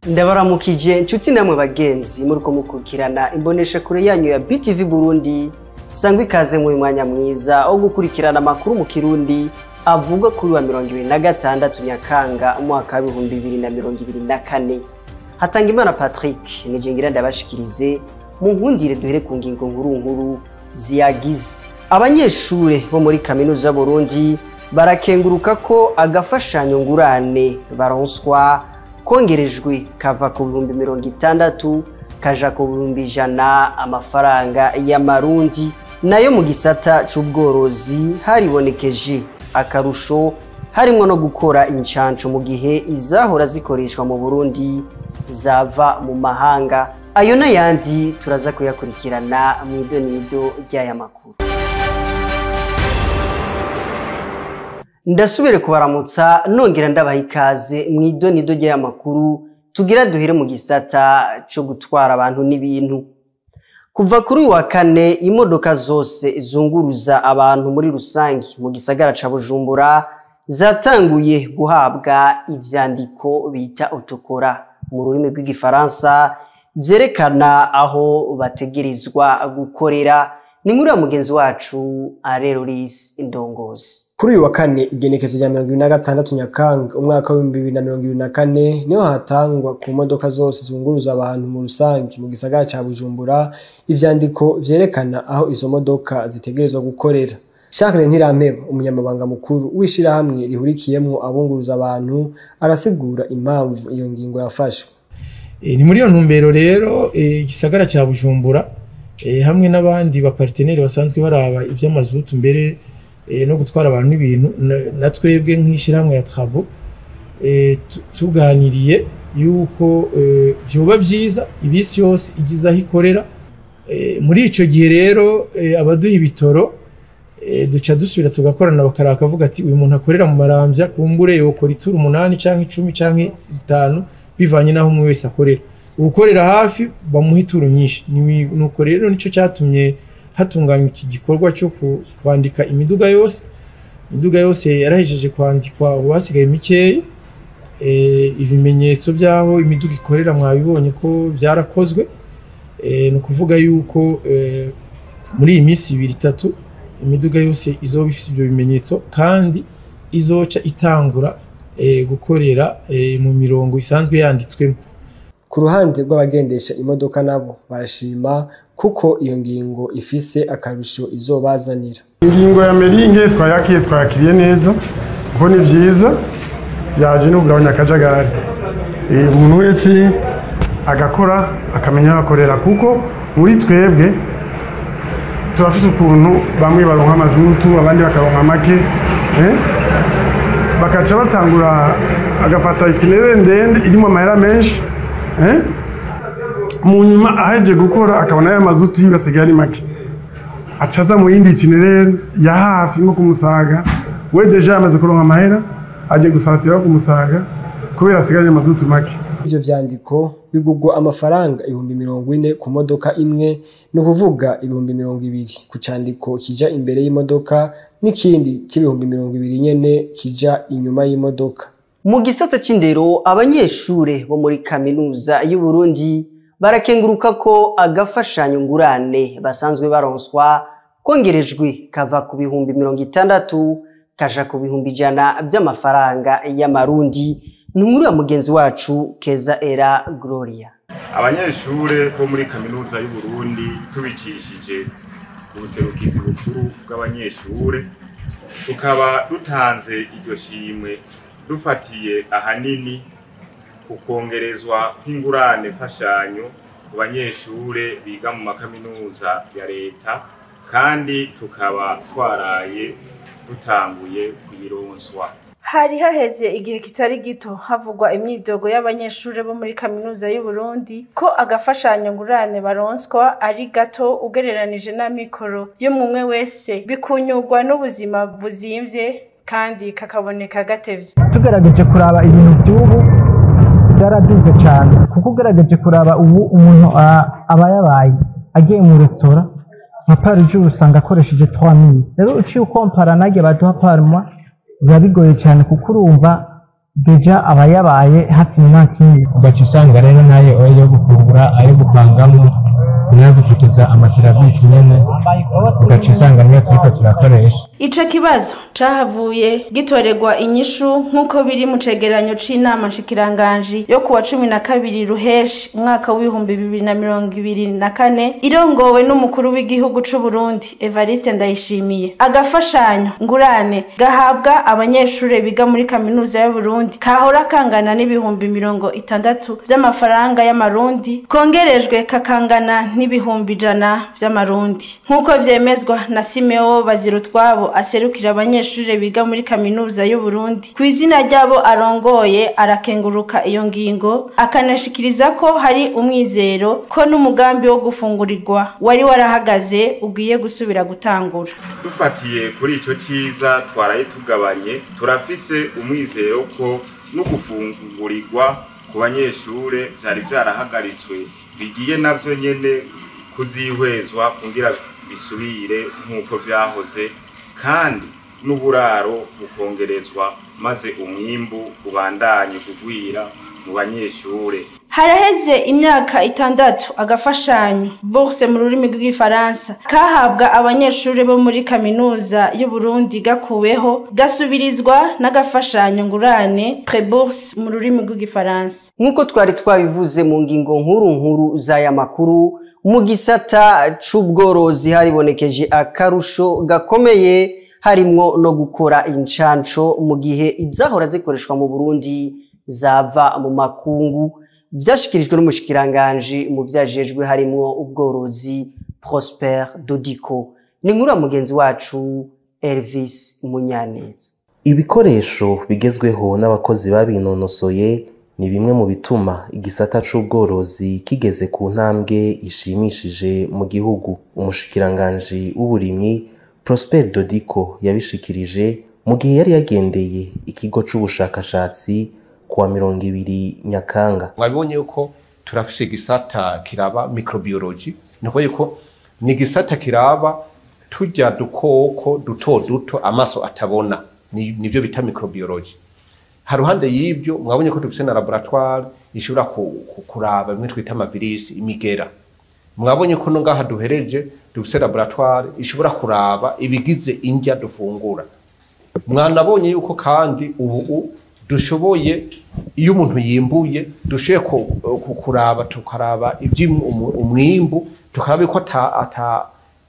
Ndabaramukije nshuti namwe bagenzi muriko mukurikirana imbonesha kure yanyu ya BTV Burundi. Sangwa ikaze mu mwanya mwiza wo gukurikirana amakuru mu Kirundi avuga kuri wa 26 Nyakanga umwaka wa 2024. Hatangimana Patrick nije ngira ndabashikirize mu nkundire duhere ku ngingo nkuru ziyagize. Abanyeshure bo muri kaminuza y'u Burundi barakenguruka ko agafashanyo ngurane baronswa kongerejwe kava ku 60 kaja ku 100 amafaranga y'amarundi. Nayo mu gisata c'ubworozi haribonekeje akarusho harimo no gukora incanco mu gihe izahora zikoreshwa mu Burundi zava mu mahanga. Ayo n'ayandi turaza kuyakurikirana mu idonido ry'aya makuru. Ndasubire kubaramutsa nongera ndabaha ikaze mu idonido ry'aya makuru. Tugira duhere mu gisata cyo gutwara abantu n'ibintu. Kuva kuri wa kane imodoka zose zunguruza abantu muri rusangi mu gisagara ca Bujumbura zatanguye guhabwa ivyandiko bita otokora mu rurimi rw'igifaransa vyerekana aho bategerezwa gukorera. Ni muri mugenzi wacu Areruris Indongozi. Kuri uyu wa kane igenekezo rya 26 Nyakanga umwaka wa 2024 niho hatangwa ku modoka zose zunguruza abantu mu rusangi mu gisagara ca Bujumbura ivyandiko vyerekana aho izo modoka zitegerezwa gukorera. Charles Ntirampeba umunyamabanga mukuru wishira hamwe rihurikiyemwo abunguruza abantu arasigura impamvu iyo ngingo yafashwe. Ni muri yo ntumbero rero igisagara ca Bujumbura hamwe n'abandi ba partenaire basanzwe baraba ivy'amazutu mbere no gutwara abantu n'ibintu natwebwe nk'ishiramwe ya Trabo tuganiriye yuko vyoba vyiza ibisi yose igizaho ikorera. Muri ico gihe rero abaduha ibitoro duca dusubira tugakorana bakaraka kavuga ati uyu muntu akorera mu Maramvya kumbure yokora ituru 8 canke 10 canke 5 bivanye naho umwe wese akorera. Ukorera hafi bamuha ituru nyinshi. Nuko rero nico cyatumye hatunganywa iki gikorwa cyo kwandika imiduga yose. Imiduga yose yarahejeje kwandikwa ubasigaye mikeyi. Ibimenyetso byaho imiduga ikorera mwabibonye ko byarakozwe. No kuvuga yuko muri iyi minsi 2-3 imiduga yose izoba ifite ibyo bimenyetso kandi izoca itangura gukorera mu mirongo isanzwe yanditswemo. Ku ruhande rw'abagendesha imodoka nabo barashima kuko iyo ngingo ifise akarusho izobazanira. Ingingo ya meringe twayakiriye neza kuko ni vyiza byaje no kugabanya akajagari. Umuntu wese agakora akamenya akorera kuko muri twebwe turafise ukuntu bamwe baronka amazutu abandi bakaronka make bakaca batangura agafata itinere ndende irimo amahera menshi mu nyuma aheje gukora akabona ya mazutu yibasigaye ari make acaza mu yindi itinere ya hafi nko kumusaga we deja amaze kuronka amahera aje gusatira kumusaga kubera asigaye mazutu make. Ivyo vyandiko bigugwa amafaranga 40 ku modoka imwe no kuvuga 200 ku candiko kija imbere y'imodoka n'ikindi c'200 nyene kija inyuma y'imodoka. Mu gisata c'indero abanyeshure bo muri kaminuza y'u Burundi barakenguruka ko agafashanyo ngurane basanzwe baronswa kongerejwe kava ku 60 kaja ku 100 by'amafaranga y'amarundi. Numuri wa mugenzi wacu Keza Era Gloria. Abanyeshure bo muri kaminuza y'u Burundi tubicishije ubuserukizi bukuru bw'abanyeshure tukaba dutanze iryo shimwe dufatiye ahanini ukongerezwa kw'ingurane fashanyo ku banyeshure biga mu makaminuza ya leta kandi tukaba twaraye dutanguye kubironswa. Hari haheze igihe kitari gito havugwa imyidogo y'abanyeshure bo muri kaminuza y'u Burundi ko agafashanyo ngurane baronswa ari gato ugereranije na mikoro yo mumwe wese bikunyurwa n'ubuzima buzimvye kandi kakaboneka gatevye. Tugerageje kuraba ibintu by'ubu byaraduze cyane kuko ugerageje kuraba ubu umuntu aba yabaye agiye mu restaurant nka par jour usanga akoresheje 3000. Rero uciye ukompara nage baduha par mois biba bigoye cyane kuko urumva deja aba yabaye hafi y'imyaka ibiri. Ugaca usanga rero nayo yo gufungura ayo gupangamo nayo gufotoza amaserivisi nyene ugaca usanga niyo turiko turakoresha. Ico kibazo cahavuye gitorerwa inyishu nk'uko biri mu cegeranyo c'inama nshikiranganji yo kuwa 12 Ruheshi umwaka w'ibihumbi 2024 irongowe n'umukuru w'igihugu c'u Burundi Evariste Ndayishimiye. Agafashanyo ngurane gahabwa abanyeshure biga muri kaminuza y'u Burundi kahora kangana n'ibihumbi 60 vy'amafaranga y'amarundi kongerejwe kakangana n'ibihumbi 100 vy'amarundi nk'uko vyemezwa na Simeo Bazirutwabo aserukira abanyeshure biga muri kaminuza y'u Burundi. Kw'izina ryabo arongoye arakenguruka iyo ngingo akanashikiriza ko hari umwizero ko n'umugambi wo gufungurirwa wari warahagaze ugiye gusubira gutangura. Dufatiye kuri ico ciza twaraye tugabanye turafise umwizero ko no gufungurirwa ku banyeshure byari byarahagaritswe bigiye navyo nyene kuzihwezwa kugira bisubire nk'uko vyahoze kandi n'uburaro bukongerezwa maze umwimbu ubandanye kugwira mu banyeshure. Haraheze imyaka 6 agafashanyo bourse mu rurimi rw'igifaransa kahabwa abanyeshure bo muri kaminuza y'u Burundi gakuweho gasubirizwa n'agafashanyo ngurane pré-bourse mu rurimi rw'igifaransa. Nkuko twari twabivuze mu ngingo nkuru z'aya makuru, mu gisata c'ubworozi haribonekeje akarusho gakomeye harimwo no gukora incanco mu gihe izahora zikoreshwa mu Burundi zava mu makungu. Vyashikirijwe n'umushikiranganje mu vyajejwe harimwo ubworozi Prosper Dodico. Ni nkuru ya mugenzi wacu Elvis Munyaneza. Ibikoresho bigezweho n'abakozi babinonosoye ni bimwe mu bituma igisata c'ubworozi kigeze ku ntambwe ishimishije mu gihugu. Umushikiranganje w'uburimyi Prosper Dodico yabishikirije mu gihe yari yagendeye ikigo c'ubushakashatsi kuwa 20 Nyakanga. Mwabonye yuko turafise igisata kiraba microbiology, niko yuko ni gisata kiraba turya dukoko duto amaso atabona, nivyo bita microbiology. Haruhande y'ibyo mwabonye ko dufise na laboratoire ishobora kuraba bimwe twita amavirisi imigera. Mwabonye ko ngaha duhereje dufise laboratoire ishobora kuraba ibigize indya dufungura. Mwanabonye yuko kandi ubu dushoboye iyo umuntu yimbuye dushoboye kuraba tukaraba umwimbu tukaraba ko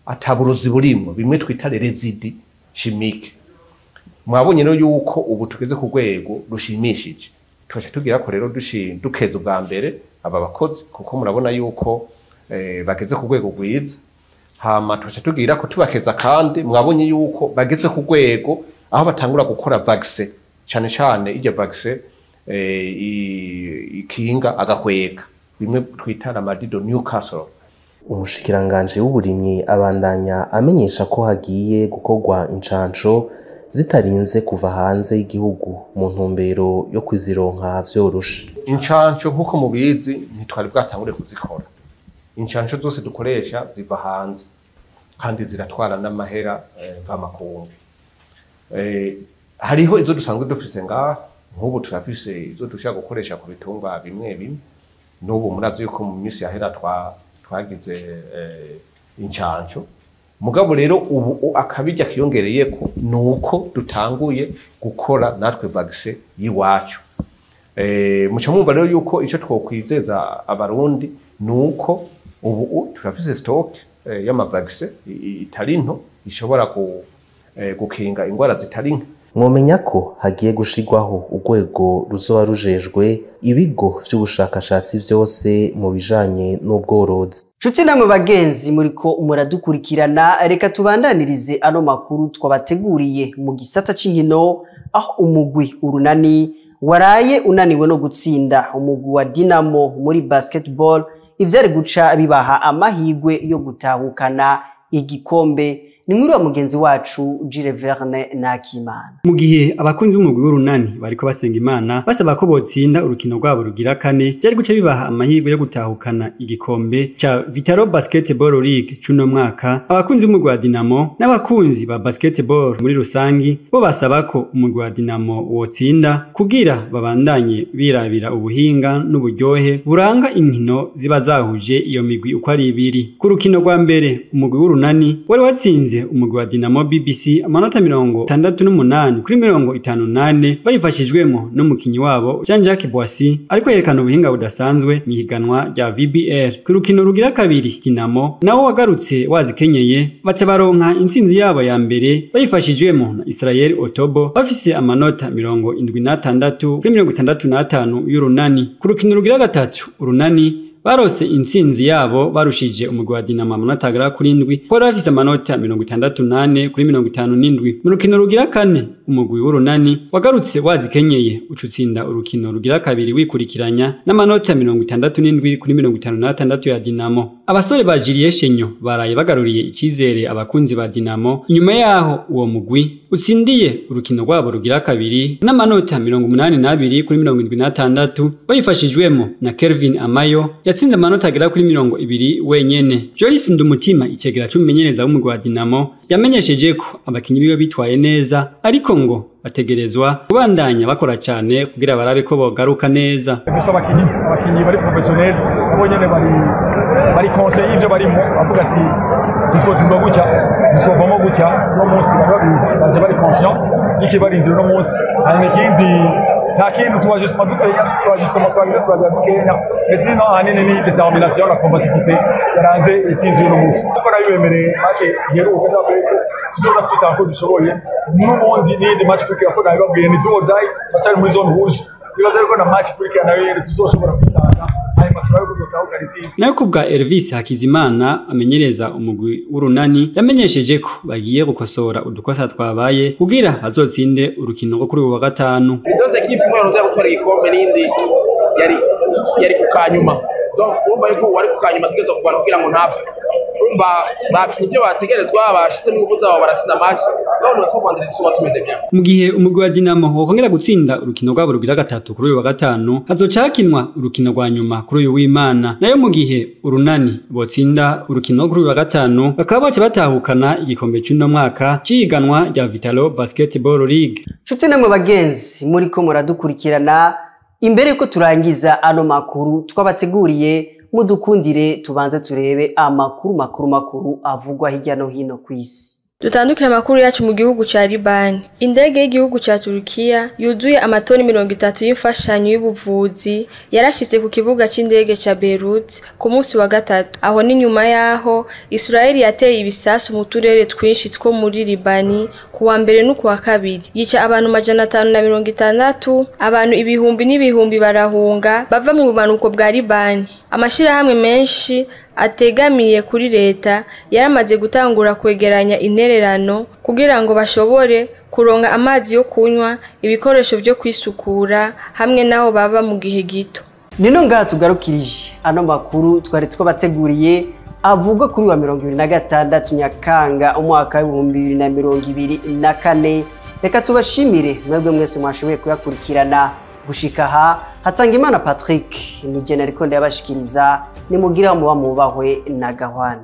ataburozi burimwo bimwe twita residi chimique. Mwabonye rero yuko ubu tugeze ku rwego rushimishije. Twaje tugira ko rero dukeza ubwa mbere aba bakozi kuko murabona yuko bageze ku rwego rwiza. Hama twaje tugira ko tubakeza kandi mwabonye yuko bageze ku rwego aho batangura gukora vaccine cyane iryo vaccine ikinga agahweka bimwe twita ramadido Newcastle. Umushikiranganje w'uburimyi abandanya amenyesha ko hagiye gukorwa incanco zitarinze kuva hanze y'igihugu mu ntumbero yo kuzironka vyoroshe. Incanco nkuko mubizi ntitwari bwatangure kuzikora. Incanco zose dukoresha ziva hanze kandi ziratwara n'amahera mvamakungu. Hariho izo dusanzwe dufise ngaha, nk'ubu turafise izo dushaka gukoresha ku bitungwa bimwe n'ubu murazi yuko mu minsi yahera twagize incanco. Mugabo rero ubu akabijya kiyongereye ko nuko dutanguye gukora natwe vaccine yiwacu. Muca mwumva rero yuko ico twokwizeza abarundi nuko ubu turafise stock y'ama vaccine itari nto ishobora gukinga ingwara zitari nke. Mwomenya ko hagiye gushigwaho urwego ruzoba rujejwe ibigo vy'ubushakashatsi vyose mu bijanye n'ubworozi. Nshuti namwe bagenzi muriko muradukurikirana, reka tubandanirize ano makuru twabateguriye mu gisata c'inkino, aho umugwi urunani waraye unaniwe no gutsinda umugwi wa Dinamo muri basketball, ivyari guca bibaha amahigwe yo gutahukana igikombe ni muri wa mugenzi wacu Jules Verne Nakimana. Mu gihe abakunzi b'umugwi w'urunani bariko basenga Imana basaba ko botsinda urukino rwabo rugira kane, byari guca bibaha amahirwe yo gutahukana igikombe ca Vitalo Basketball League cuno mwaka. Abakunzi b'umugwi wa Dinamo n'abakunzi ba basketball muri rusangi bo basaba ko umugwi wa Dinamo wotsinda kugira babandanye birabira ubuhinga n'uburyohe buranga inkino ziba zahuje iyo migwi uko ari ibiri. Ku rukino rwa mbere umugwi w'urunani wari watsinze umugwi wa Dinamo BBC amanota 68 kuri 58 bayifashijwemo n'umukinyi wabo Jean-Jacques Boissy ariko yerekana ubuhinga budasanzwe mu higanwa rya VBL. Ku rukino rugira kabiri Dinamo nawo wagarutse wazikenyeye baca baronka intsinzi yabo ya mbere bayifashijwemo na Israel Otobo bafise amanota 76 kuri 65 y'urunani. Ku rukino rugira gatatu urunani barose intsinzi yabo barushije umugwi wa Dinamo amanota agera kuri 7 ko bafise amanota 68 kuri 57. Mu rukino rugira kane umugwi w'urunani wagarutse wazikenyeye ucutsinda urukino rugira kabiri wikurikiranya n'amanota 67 kuri 56 ya Dinamo. Abasore ba Julien Shenyo baraye bagaruriye ikizere abakunzi ba Dinamo inyuma yaho uwo mugwi utsindiye urukino rwabo rugira kabiri n'amanota 82 kuri 76 bayifashijwemo na Kelvin Amayo yatsinze amanota agera kuri 20 wenyene. Joyce Ndumutima icegera cy'umumenyereza w'umugwi wa Dinamo yamenyesheje ko abakinyi biwe bitwaye neza ariko ngo bategerezwa kubandanya bakora cyane kugira barabe ko bogaruka neza. Abakinyi bari professionnel bo nyene bari conseiller ivyo barimo bavuga ati nitwozimba gutya nitwovamo gutya no munsi barabizi baje bari conscient iki barindira no munsi hanyuma ikindi nta kintu tubajistement twagize turagira dukenya mais sinon ahanini ni determination la combativité yaranze itsinzi no munsi kuko nabibemereye match yeruka ndabeko tuzoza kwita ko dushoboye n'ubundi n'indi match kuko ko nabibabwiye ni do or die cyane muri zone rouge bibaza yuko na match kuko nayo tuzoshobora kwitanga. Nayo kubwa Elvis Hakizimana amenyereza umugwi w'urunani yamenyesheje ko bagiye gukosora udukosa twabaye kugira bazotsinde urukino rwo kuri uwa gatanu. Bidoze equipe imwe yaronse gutwara igikombe n'indi yari kukanyuma. Donc urumva yuko wari kukanyuma tegezo kubana kugira ngo ntapfe. Urumva bakinyi byo bategerezwa bashize mu ngufu zabo barasinda match. None twabandira tsuba tumeze bya. Mu gihe umugwi wa Dinamo wokongera gutsinda urukino rwabo rugira gatatu kuri uyu wa gatanu hazocakinwa urukino rwa nyuma kuri uyu w'Imana. Nayo mu gihe urunani botsinda urukino kuri uyu wa gatanu bakaba baca batahukana igikombe cy'uno mwaka ciganwa rya Vitalo Basketball League. Nshuti namwe bagenzi muri ko muradukurikirana imbere ko turangiza ano makuru twabateguriye mudukundire tubanze turebe amakuru avugwa hirya no hino kw'isi. Dutandukira amakuru yacu mu gihugu ca Liban. Indege y'igihugu ca Turukiya yuzuye amatoni 30 y'imfashanyo y'ubuvuzi yarashitse ku kibuga c'indege ca Beirut ku munsi wa gatatu. Aho ni nyuma yaho Israel yateye ibisasu mu turere twinshi two muri Libani kuwa mbere no kuwa kabiri. Yica abantu 560, abantu ibihumbi n'ibihumbi barahunga bava mu bumanuko bwa Libani. Amashirahamwe menshi ategamiye kuri leta yaramaze gutangura kwegeranya intererano kugira ngo bashobore kuronka amazi yo kunywa, ibikoresho byo kwisukura hamwe naho baba mu gihe gito. Nino ngaha tugarukirije ano makuru twari twabateguriye avuga kuri wa 2026 Nyakanga umwaka wa 2024. Reka tubashimire mwebwe mwese mwashoboye kuyakurikirana gushika Hatangimana Patrick ni jene ariko ndabashikiriza nimugiraho muba mubahwe na Gahwana.